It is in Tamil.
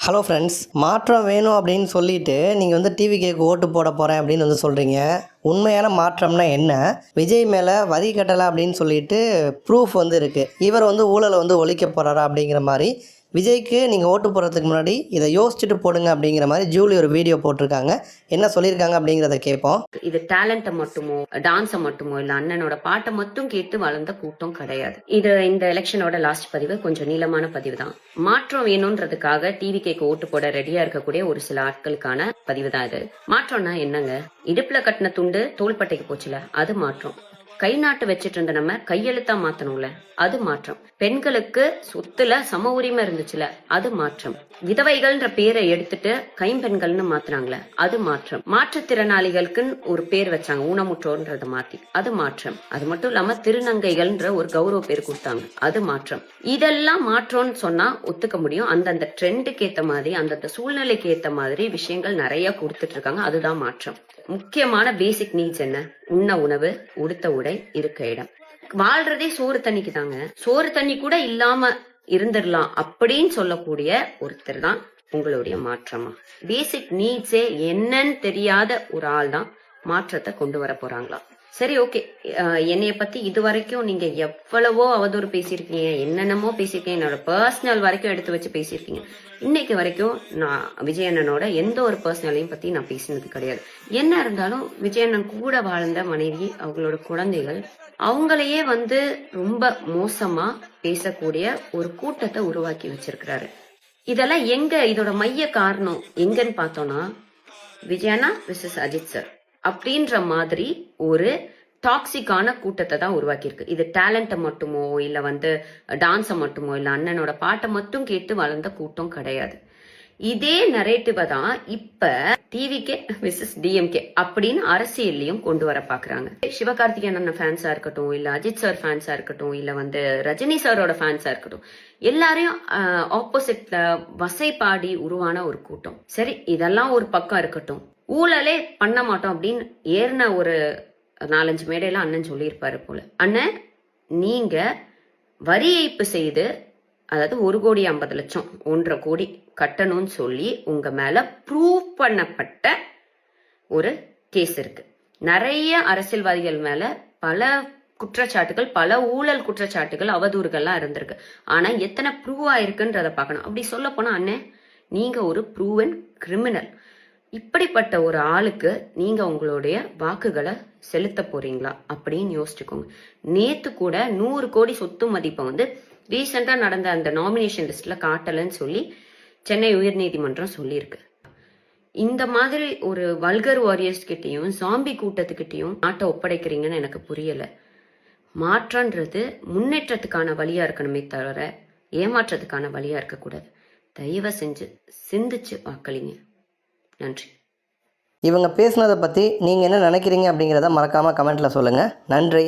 ஹலோ ஃப்ரெண்ட்ஸ், மாற்றம் வேணும் அப்படின்னு சொல்லிட்டு நீங்கள் வந்து டிவிகேக்கு ஓட்டு போட போகிறேன் அப்படின்னு வந்து சொல்கிறீங்க. உண்மையான மாற்றம்னா என்ன? விஜய் மேலே வரி கட்டலை அப்படின்னு சொல்லிட்டு ப்ரூஃப் வந்து இருக்குது. இவர் வந்து ஊழலை வந்து ஒழிக்க போகிறாரா அப்படிங்கிற மாதிரி விஜய்க்கு நீங்கள் ஓட்டு போடுறதுக்கு முன்னாடி இதை யோசிச்சுட்டு போடுங்க அப்படிங்கிற மாதிரி ஜூலி ஒரு வீடியோ போட்டிருக்காங்க. என்ன சொல்லியிருக்காங்க அப்படிங்கிறத கேட்போம். இது டேலண்ட்டை மட்டுமோ டான்ஸை மட்டுமோ இல்ல அண்ணனோட பாட்டை மட்டும் கேட்டு வளர்ந்த கூட்டம் கிடையாது. இது இந்த எலெக்ஷனோட லாஸ்ட் பதிவு கொஞ்சம் நீளமான பதிவு தான். மாற்றம் வேணும்ன்றதுக்காக டிவி கேக்கு ஓட்டு போட ரெடியா இருக்கக்கூடிய ஒரு சில ஆட்களுக்கான பதிவு தான் இது. மாற்றம்னா என்னங்க? இடுப்புல கட்டின துண்டு தோள்பட்டைக்கு போச்சுல, அது மாற்றம். கை நாட்டு வச்சிட்டு இருந்த நம்ம கையெழுத்தா மாத்தணும்ல, அது மாற்றம். பெண்களுக்கு சொத்துல சம உரிமை இருந்துச்சுல, அது மாற்றம். விதவைகள்ன்ற பேரை எடுத்துட்டு கைம்பெண்கள்னு மாத்துறாங்களே, அது மாற்றம். மாற்றுத்திறனாளிகளுக்குன்னு ஒரு பேர் வச்சாங்க, ஊனமுற்றோர்ன்றத மாத்தி, அது மாற்றம். அது மட்டும் இல்லாம திருநங்கைகள்ன்ற ஒரு கௌரவ பேர் கொடுத்தாங்க, அது மாற்றம். இதெல்லாம் மாற்றம்னு சொன்னா ஒத்துக்க முடியும். அந்தந்த ட்ரெண்டுக்கு ஏத்த மாதிரி, அந்தந்த சூழ்நிலைக்கு ஏத்த மாதிரி விஷயங்கள் நிறைய கொடுத்துட்டு இருக்காங்க, அதுதான் மாற்றம். முக்கியமான பேசிக் நீட்ஸ் என்ன? உண்ண உணவு, உடுத்த உடை, இருக்க இடம். வாழ்றதே சோறு தண்ணிக்கு தாங்க. சோறு தண்ணி கூட இல்லாம இருந்துடலாம் அப்படின்னு சொல்லக்கூடிய ஒருத்தர் தான் உங்களுடைய மாற்றமா? பேசிக் நீட்ஸே என்னன்னு தெரியாத ஒரு ஆள் தான் மாற்றத்தை கொண்டு வர போறாங்களா? சரி, ஓகே. என்னைய பத்தி இது வரைக்கும் நீங்க எவ்வளவோ அவதூறு பேசியிருக்கீங்க, என்னென்னமோ பேசியிருக்கீங்க, என்னோட பர்சனல் வரைக்கும் எடுத்து வச்சு பேசியிருக்கீங்க. இன்னைக்கு வரைக்கும் நான் விஜயண்ணனோட எந்த ஒரு பர்சனலையும் பத்தி நான் பேசினது கிடையாது. என்ன இருந்தாலும் விஜயண்ணன் கூட வாழ்ந்த மனைவி, அவங்களோட குழந்தைகள், அவங்களையே வந்து ரொம்ப மோசமா பேசக்கூடிய ஒரு கூட்டத்தை உருவாக்கி வச்சிருக்கிறாரு. இதெல்லாம் எங்க? இதோட மைய காரணம் எங்கன்னு பார்த்தோம்னா, விஜயண்ணா விசஸ் அஜித் சார் அப்படின்ற மாதிரி ஒரு டாக்ஸிக்கான கூட்டத்தை தான் உருவாக்கியிருக்கு. இது டேலண்ட்டை மட்டுமோ இல்ல வந்து டான்ஸை மட்டுமோ இல்ல அண்ணனோட பாட்டை மட்டும் கேட்டு வளர்ந்த கூட்டம் கிடையாது. இதே நரேட்டிவ தான் இப்ப டிவிகே விசஸ் டிஎம்கே அப்படின்னு அரசியல்லையும் கொண்டு வர பாக்குறாங்க. சிவகார்த்திகேயன் அண்ணன் ஃபேன்ஸா இருக்கட்டும், இல்ல அஜித் சார் ஃபேன்ஸா இருக்கட்டும், இல்ல வந்து ரஜினி சாரோட ஃபேன்ஸா இருக்கட்டும், எல்லாரையும் ஆப்போசிட்ல வசைப்பாடி உருவான ஒரு கூட்டம். சரி, இதெல்லாம் ஒரு பக்கம் இருக்கட்டும். ஊழலே பண்ண மாட்டோம் அப்படின்னு ஏறின ஒரு 4-5 மேடையில அண்ணன் சொல்லியிருப்பாரு போல. அண்ணன், நீங்க வரி ஏய்ப்பு செய்து, அதாவது 1,50,00,000 1,50,00,000 கோடி கட்டணும்னு சொல்லி உங்க மேல ப்ரூவ் பண்ணப்பட்ட ஒரு கேஸ் இருக்கு. நிறைய அரசியல்வாதிகள் மேல பல குற்றச்சாட்டுகள், பல ஊழல் குற்றச்சாட்டுகள், அவதூறுகள்லாம் இருந்திருக்கு. ஆனா எத்தனை ப்ரூவ் ஆயிருக்குன்றத பார்க்கணும். அப்படி சொல்ல போனா அண்ணன், நீங்க ஒரு ப்ரூவன் கிரிமினல். இப்படிப்பட்ட ஒரு ஆளுக்கு நீங்க உங்களுடைய வாக்குகளை செலுத்த போறீங்களா அப்படின்னு யோசிச்சுக்கோங்க. நேத்து கூட 100 கோடி சொத்து மதிப்பை வந்து ரீசெண்டா நடந்த அந்த நாமினேஷன் லிஸ்ட்ல காட்டலன்னு சொல்லி சென்னை உயர்நீதிமன்றம் சொல்லியிருக்கு. இந்த மாதிரி ஒரு வல்கர் வாரியர்ஸ் கிட்டையும் ஜாம்பி கூட்டத்துக்கிட்டையும் நாட்டை ஒப்படைக்கிறீங்கன்னு எனக்கு புரியல. மாற்றன்றது முன்னேற்றத்துக்கான வழியா இருக்கணுமே தவிர ஏமாற்றத்துக்கான வழியா இருக்கக்கூடாது. தயவு செஞ்சு சிந்திச்சு வாக்களிங்க. நன்றி. இவங்க பேசுனதை பற்றி நீங்கள் என்ன நினைக்கிறீங்க அப்படிங்கிறத மறக்காமல் கமெண்ட்டில் சொல்லுங்கள். நன்றி.